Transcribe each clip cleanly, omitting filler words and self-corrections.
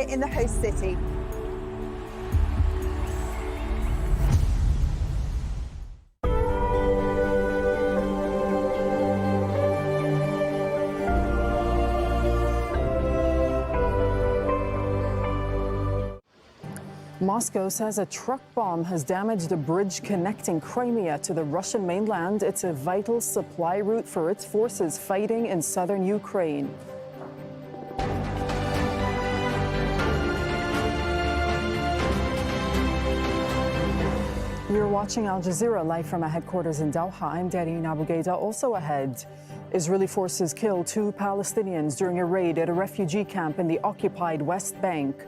here in the host city. Moscow says a truck bomb has damaged a bridge connecting Crimea to the Russian mainland. It's a vital supply route for its forces fighting in southern Ukraine. You're watching Al Jazeera live from our headquarters in Doha. I'm Darine Abu-Gheda. Also ahead, Israeli forces killed 2 Palestinians during a raid at a refugee camp in the occupied West Bank.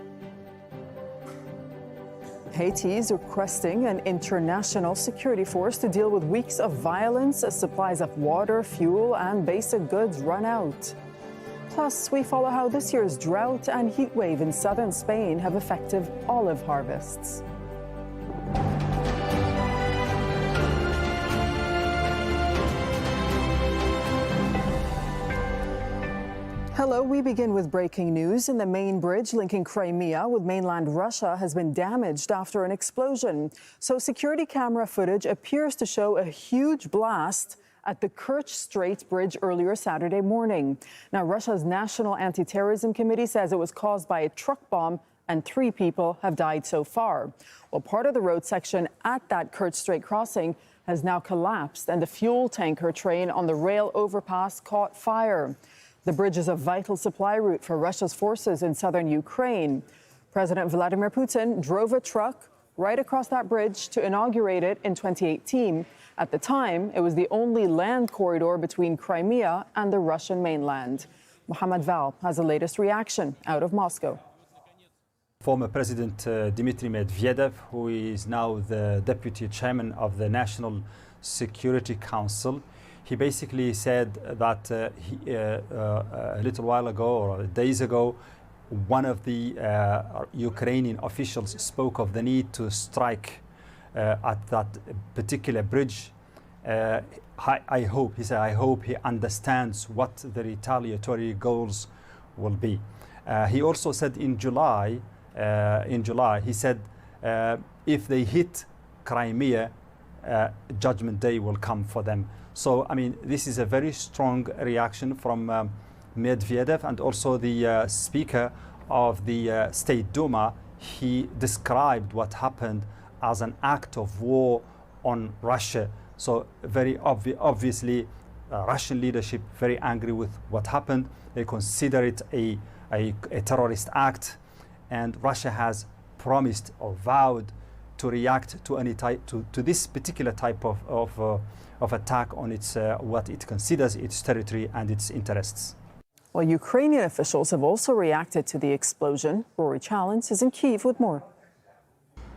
Haiti is requesting an international security force to deal with weeks of violence as supplies of water, fuel, and basic goods run out. Plus, we follow how this year's drought and heat wave in southern Spain have affected olive harvests. Hello, we begin with breaking news. The main bridge linking Crimea with mainland Russia has been damaged after an explosion. So security camera footage appears to show a huge blast at the Kerch Strait Bridge earlier Saturday morning. Now, Russia's National Anti-Terrorism Committee says it was caused by a truck bomb and 3 people have died so far. Well, part of the road section at that Kerch Strait crossing has now collapsed and the fuel tanker train on the rail overpass caught fire. The bridge is a vital supply route for Russia's forces in southern Ukraine. President Vladimir Putin drove a truck right across that bridge to inaugurate it in 2018. At the time, it was the only land corridor between Crimea and the Russian mainland. Mohammed Val has the latest reaction out of Moscow. Former President Dmitry Medvedev, who is now the deputy chairman of the National Security Council, he basically said that a little while ago or days ago, one of the Ukrainian officials spoke of the need to strike at that particular bridge. I hope he understands what the retaliatory goals will be. He also said in July, he said if they hit Crimea, Judgment Day will come for them. So, I mean, this is a very strong reaction from Medvedev, and also the Speaker of the State Duma. He described what happened as an act of war on Russia. So, very obviously, Russian leadership very angry with what happened. They consider it a terrorist act, and Russia has promised or vowed to react to any type to this particular type of attack on its what it considers its territory and its interests. Well, Ukrainian officials have also reacted to the explosion. Rory Challenge is in Kyiv with more.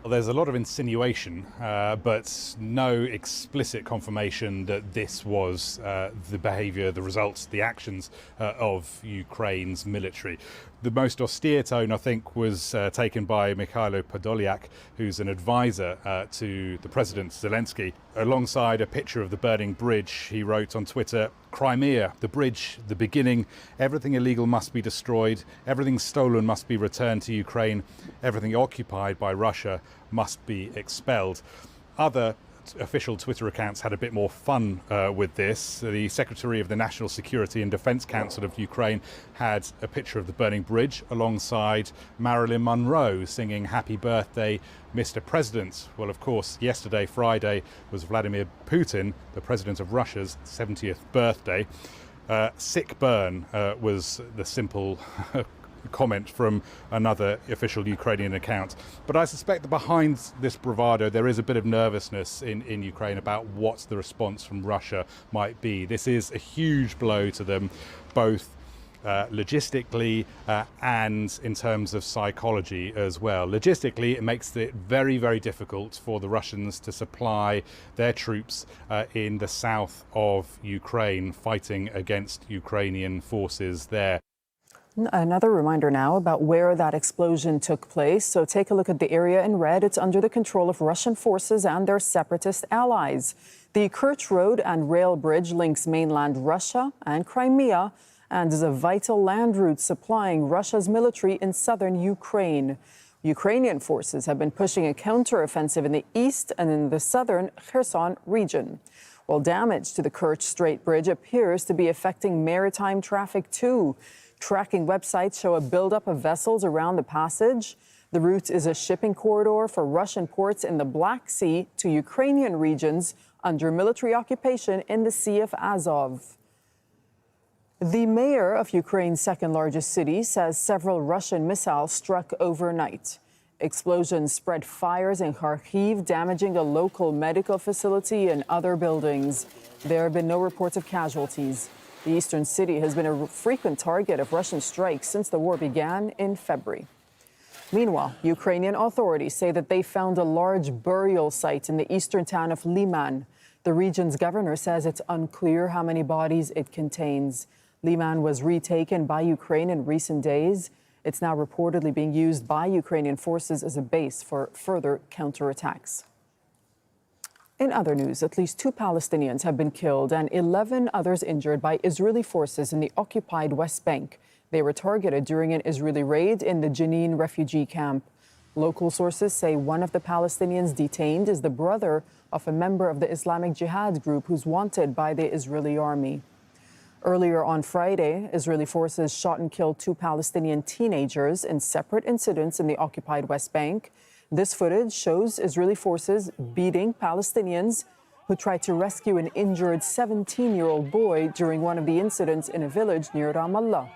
Well, there's a lot of insinuation, but no explicit confirmation that this was the behaviour, the results, the actions of Ukraine's military. The most austere tone, I think, was taken by Mikhailo Podolyak, who's an advisor to the President Zelensky. Alongside a picture of the burning bridge, he wrote on Twitter, "Crimea, the bridge, the beginning. Everything illegal must be destroyed. Everything stolen must be returned to Ukraine. Everything occupied by Russia must be expelled." Other official Twitter accounts had a bit more fun with this. The Secretary of the National Security and Defence Council of Ukraine had a picture of the burning bridge alongside Marilyn Monroe singing "Happy Birthday, Mr. President." Well, of course, yesterday, Friday, was Vladimir Putin, the President of Russia's 70th birthday. Sick burn was the simple comment from another official Ukrainian account. But I suspect that behind this bravado there is a bit of nervousness in Ukraine about what the response from Russia might be. This is a huge blow to them, both logistically and in terms of psychology as well. Logistically, it makes it very, very difficult for the Russians to supply their troops in the south of Ukraine, fighting against Ukrainian forces there. Another reminder now about where that explosion took place. So take a look at the area in red. It's under the control of Russian forces and their separatist allies. The Kerch Road and rail bridge links mainland Russia and Crimea and is a vital land route supplying Russia's military in southern Ukraine. Ukrainian forces have been pushing a counteroffensive in the east and in the southern Kherson region. While damage to the Kerch Strait Bridge appears to be affecting maritime traffic too. Tracking websites show a buildup of vessels around the passage. The route is a shipping corridor for Russian ports in the Black Sea to Ukrainian regions under military occupation in the Sea of Azov. The mayor of Ukraine's second largest city says several Russian missiles struck overnight. Explosions spread fires in Kharkiv, damaging a local medical facility and other buildings. There have been no reports of casualties. The eastern city has been a frequent target of Russian strikes since the war began in February. Meanwhile, Ukrainian authorities say that they found a large burial site in the eastern town of Liman. The region's governor says it's unclear how many bodies it contains. Liman was retaken by Ukraine in recent days. It's now reportedly being used by Ukrainian forces as a base for further counterattacks. In other news, at least 2 Palestinians have been killed and 11 others injured by Israeli forces in the occupied West Bank. They were targeted during an Israeli raid in the Jenin refugee camp. Local sources say one of the Palestinians detained is the brother of a member of the Islamic Jihad group who's wanted by the Israeli army. Earlier on Friday, Israeli forces shot and killed 2 Palestinian teenagers in separate incidents in the occupied West Bank. This footage shows Israeli forces beating Palestinians who tried to rescue an injured 17-year-old boy during one of the incidents in a village near Ramallah.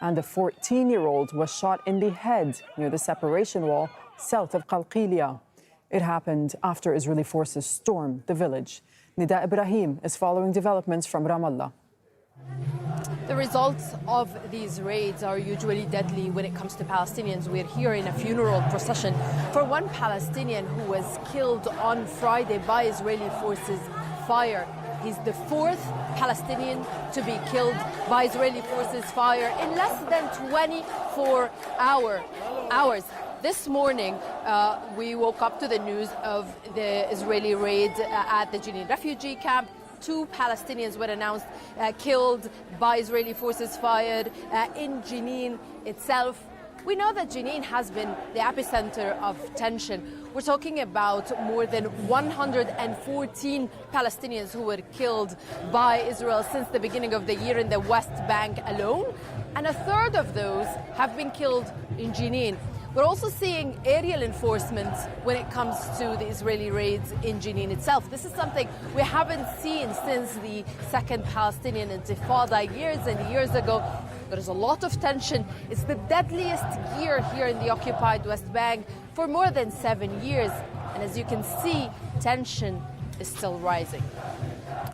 And a 14-year-old was shot in the head near the separation wall south of Qalqilia. It happened after Israeli forces stormed the village. Nida Ibrahim is following developments from Ramallah. The results of these raids are usually deadly when it comes to Palestinians. We're here in a funeral procession for one Palestinian who was killed on Friday by Israeli forces fire. He's the 4th Palestinian to be killed by Israeli forces fire in less than 24 hours. This morning, we woke up to the news of the Israeli raid at the Jenin refugee camp. 2 Palestinians were announced killed by Israeli forces fired in Jenin itself. We know that Jenin has been the epicenter of tension. We're talking about more than 114 Palestinians who were killed by Israel since the beginning of the year in the West Bank alone, and a third of those have been killed in Jenin. We're also seeing aerial enforcement when it comes to the Israeli raids in Jenin itself. This is something we haven't seen since the second Palestinian Intifada years and years ago. There's a lot of tension. It's the deadliest year here in the occupied West Bank for more than 7 years. And as you can see, tension is still rising.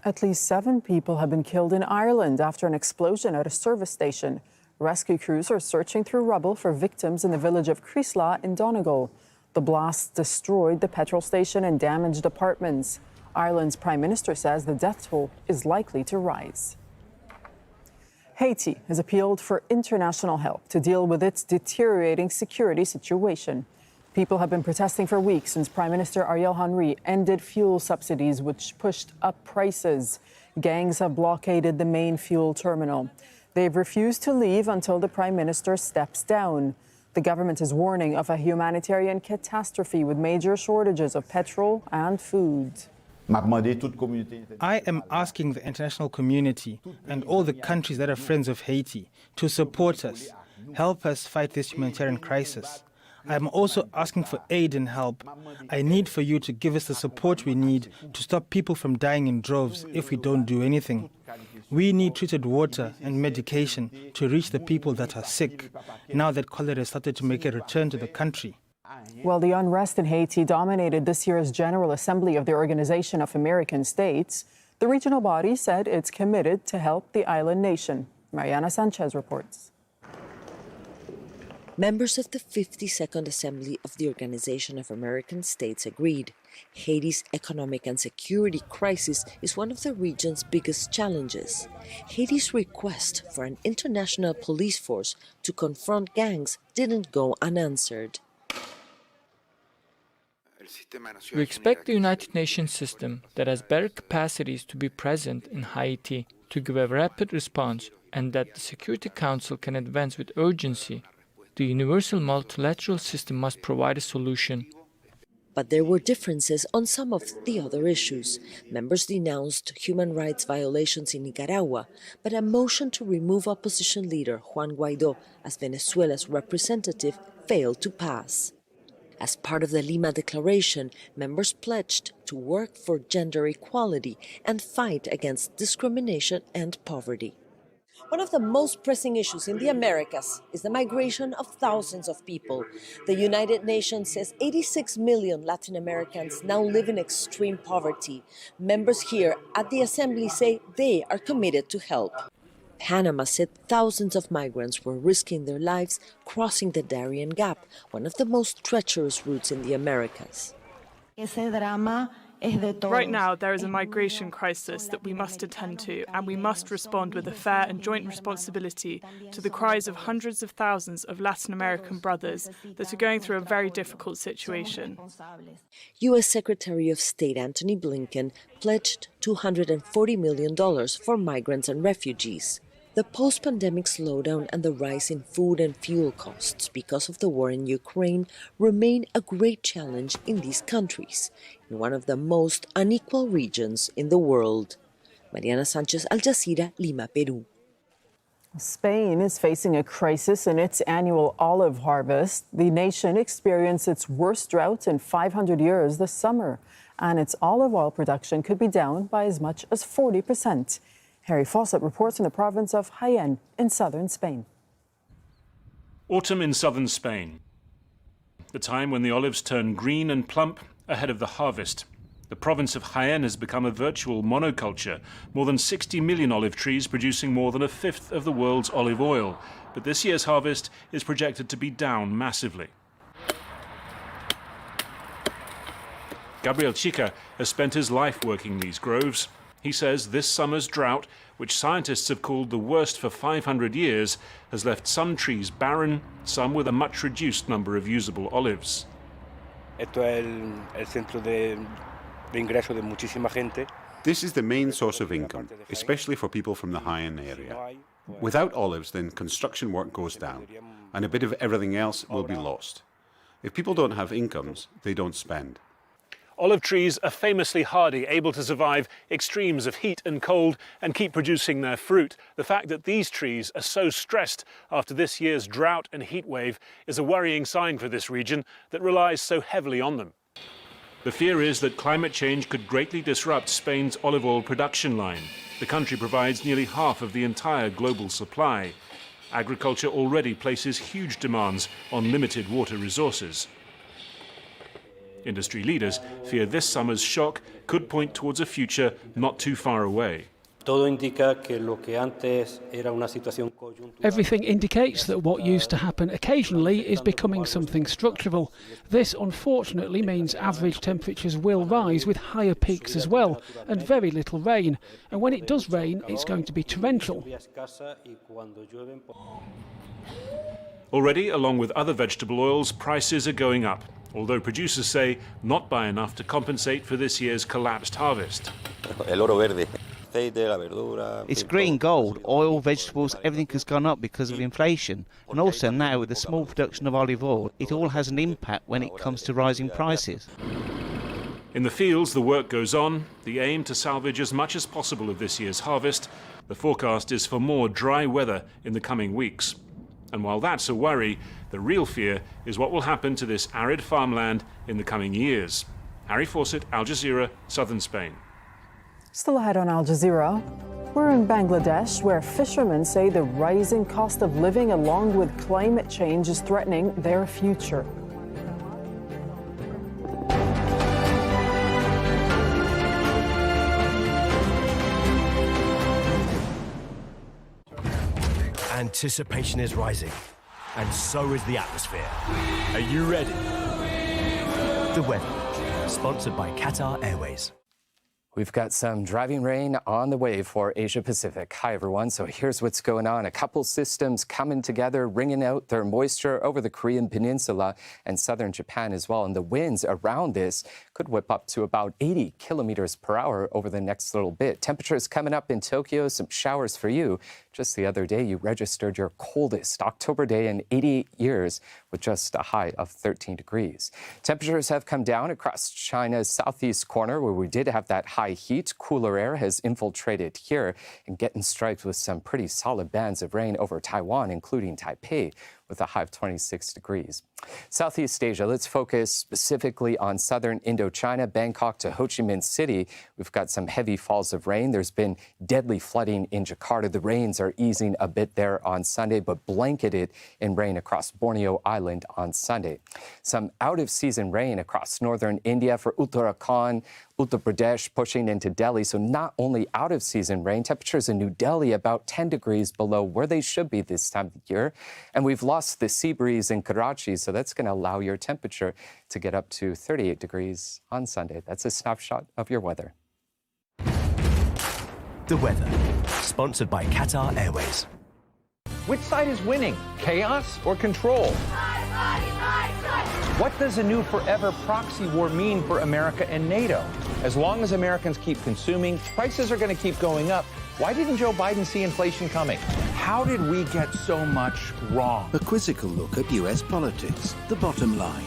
At least 7 people have been killed in Ireland after an explosion at a service station. Rescue crews are searching through rubble for victims in the village of Creesla in Donegal. The blast destroyed the petrol station and damaged apartments. Ireland's Prime Minister says the death toll is likely to rise. Haiti has appealed for international help to deal with its deteriorating security situation. People have been protesting for weeks since Prime Minister Ariel Henry ended fuel subsidies, which pushed up prices. Gangs have blockaded the main fuel terminal. They've refused to leave until the Prime Minister steps down. The government is warning of a humanitarian catastrophe with major shortages of petrol and food. I am asking the international community and all the countries that are friends of Haiti to support us, help us fight this humanitarian crisis. I am also asking for aid and help. I need for you to give us the support we need to stop people from dying in droves if we don't do anything. We need treated water and medication to reach the people that are sick, now that cholera has started to make a return to the country. Well, the unrest in Haiti dominated this year's General Assembly of the Organization of American States. The regional body said it's committed to help the island nation. Mariana Sanchez reports. Members of the 52nd Assembly of the Organization of American States agreed. Haiti's economic and security crisis is one of the region's biggest challenges. Haiti's request for an international police force to confront gangs didn't go unanswered. We expect the United Nations system that has better capacities to be present in Haiti to give a rapid response, and that the Security Council can advance with urgency. The universal multilateral system must provide a solution. But there were differences on some of the other issues. Members denounced human rights violations in Nicaragua, but a motion to remove opposition leader Juan Guaidó as Venezuela's representative failed to pass. As part of the Lima Declaration, members pledged to work for gender equality and fight against discrimination and poverty. One of the most pressing issues in the Americas is the migration of thousands of people. The United Nations says 86 million Latin Americans now live in extreme poverty. Members here at the Assembly say they are committed to help. Panama said thousands of migrants were risking their lives crossing the Darien Gap, one of the most treacherous routes in the Americas. Right now, there is a migration crisis that we must attend to, and we must respond with a fair and joint responsibility to the cries of hundreds of thousands of Latin American brothers that are going through a very difficult situation. U.S. Secretary of State Antony Blinken pledged $240 million for migrants and refugees. The post-pandemic slowdown and the rise in food and fuel costs because of the war in Ukraine remain a great challenge in these countries, in one of the most unequal regions in the world. Mariana Sanchez, Al Jazeera, Lima, Peru. Spain is facing a crisis in its annual olive harvest. The nation experienced its worst drought in 500 years this summer, and its olive oil production could be down by as much as 40%. Harry Fawcett reports from the province of Jaén in southern Spain. Autumn in southern Spain, the time when the olives turn green and plump ahead of the harvest. The province of Jaén has become a virtual monoculture, more than 60 million olive trees producing more than a fifth of the world's olive oil. But this year's harvest is projected to be down massively. Gabriel Chica has spent his life working these groves. He says this summer's drought, which scientists have called the worst for 500 years, has left some trees barren, some with a much reduced number of usable olives. This is the main source of income, especially for people from the Jaén area. Without olives, then construction work goes down, and a bit of everything else will be lost. If people don't have incomes, they don't spend. Olive trees are famously hardy, able to survive extremes of heat and cold and keep producing their fruit. The fact that these trees are so stressed after this year's drought and heat wave is a worrying sign for this region that relies so heavily on them. The fear is that climate change could greatly disrupt Spain's olive oil production line. The country provides nearly half of the entire global supply. Agriculture already places huge demands on limited water resources. Industry leaders fear this summer's shock could point towards a future not too far away. Everything indicates that what used to happen occasionally is becoming something structural. This, unfortunately, means average temperatures will rise with higher peaks as well, and very little rain. And when it does rain, it's going to be torrential. Already, along with other vegetable oils, prices are going up, although producers say not by enough to compensate for this year's collapsed harvest. It's green, gold, oil, vegetables, everything has gone up because of inflation. And also now with the small production of olive oil, it all has an impact when it comes to rising prices. In the fields, the work goes on, the aim to salvage as much as possible of this year's harvest. The forecast is for more dry weather in the coming weeks. And while that's a worry, the real fear is what will happen to this arid farmland in the coming years. Harry Fawcett, Al Jazeera, southern Spain. Still ahead on Al Jazeera, we're in Bangladesh, where fishermen say the rising cost of living along with climate change is threatening their future. Anticipation is rising, and so is the atmosphere. Are you ready? The weather, sponsored by Qatar Airways. We've got some driving rain on the way for Asia Pacific. Hi, everyone. So here's what's going on. A couple systems coming together, wringing out their moisture over the Korean Peninsula and southern Japan as well. And the winds around this could whip up to about 80 kilometers per hour over the next little bit. Temperatures coming up in Tokyo, some showers for you. Just the other day, you registered your coldest October day in 88 years with just a high of 13 degrees. Temperatures have come down across China's southeast corner where we did have that high heat. Cooler air has infiltrated here and getting striped with some pretty solid bands of rain over Taiwan, including Taipei, with a high of 26 degrees. Southeast Asia, let's focus specifically on southern Indochina, Bangkok to Ho Chi Minh City. We've got some heavy falls of rain. There's been deadly flooding in Jakarta. The rains are easing a bit there on Sunday, but blanketed in rain across Borneo Island on Sunday. Some out-of-season rain across northern India for Uttarakhand, Uttar Pradesh pushing into Delhi. So not only out-of-season rain, temperatures in New Delhi about 10 degrees below where they should be this time of year. And we've lost the sea breeze in Karachi, so that's going to allow your temperature to get up to 38 degrees on Sunday. That's a snapshot of your weather. The weather, sponsored by Qatar Airways. Which side is winning, chaos or control? What does a new forever proxy war mean for America and NATO? As long as Americans keep consuming, prices are going to keep going up. Why didn't Joe Biden see inflation coming? How did we get so much wrong? A quizzical look at U.S. politics. The bottom line.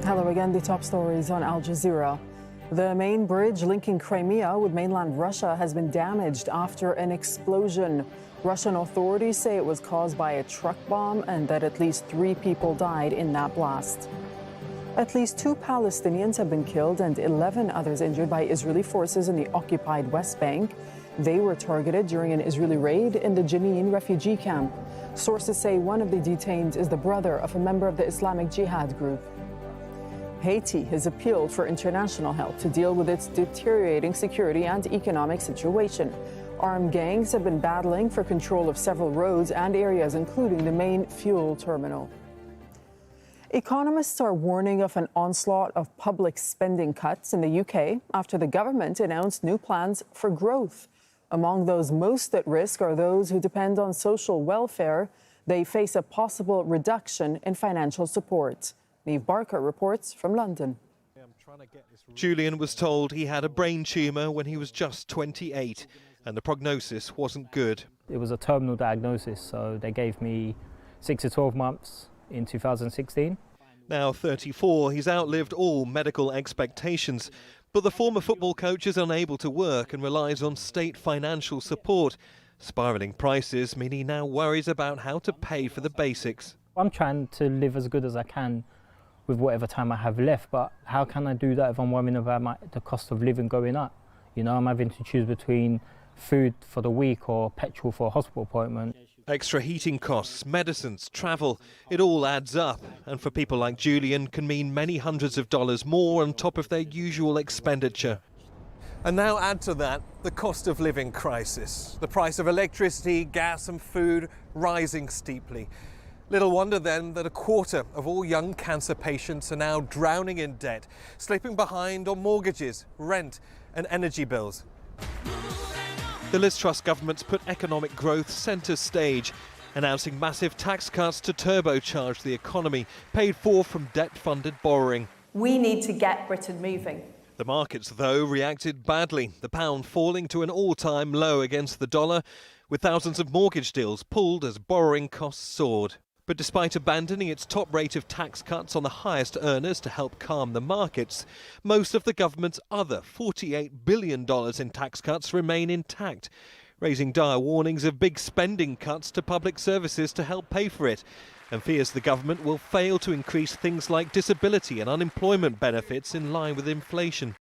Hello again, the top stories on Al Jazeera. The main bridge linking Crimea with mainland Russia has been damaged after an explosion. Russian authorities say it was caused by a truck bomb and that at least 3 people died in that blast. At least 2 Palestinians have been killed and 11 others injured by Israeli forces in the occupied West Bank. They were targeted during an Israeli raid in the Jenin refugee camp. Sources say one of the detained is the brother of a member of the Islamic Jihad group. Haiti has appealed for international help to deal with its deteriorating security and economic situation. Armed gangs have been battling for control of several roads and areas, including the main fuel terminal. Economists are warning of an onslaught of public spending cuts in the UK after the government announced new plans for growth. Among those most at risk are those who depend on social welfare. They face a possible reduction in financial support. Neve Barker reports from London. Julian was told he had a brain tumour when he was just 28, and the prognosis wasn't good. It was a terminal diagnosis, so they gave me 6 to 12 months in 2016. Now 34, he's outlived all medical expectations, but the former football coach is unable to work and relies on state financial support. Spiralling prices mean he now worries about how to pay for the basics. I'm trying to live as good as I can with whatever time I have left, but how can I do that if I'm worrying about the cost of living going up? You know, I'm having to choose between food for the week or petrol for a hospital appointment. Extra heating costs, medicines, travel, it all adds up. And for people like Julian, can mean many hundreds of dollars more on top of their usual expenditure. And now add to that the cost of living crisis. The price of electricity, gas and food rising steeply. Little wonder then that a quarter of all young cancer patients are now drowning in debt, slipping behind on mortgages, rent and energy bills. The Liz Truss government's put economic growth centre stage, announcing massive tax cuts to turbocharge the economy, paid for from debt-funded borrowing. We need to get Britain moving. The markets, though, reacted badly, the pound falling to an all-time low against the dollar, with thousands of mortgage deals pulled as borrowing costs soared. But despite abandoning its top rate of tax cuts on the highest earners to help calm the markets, most of the government's other $48 billion in tax cuts remain intact, raising dire warnings of big spending cuts to public services to help pay for it, and fears the government will fail to increase things like disability and unemployment benefits in line with inflation.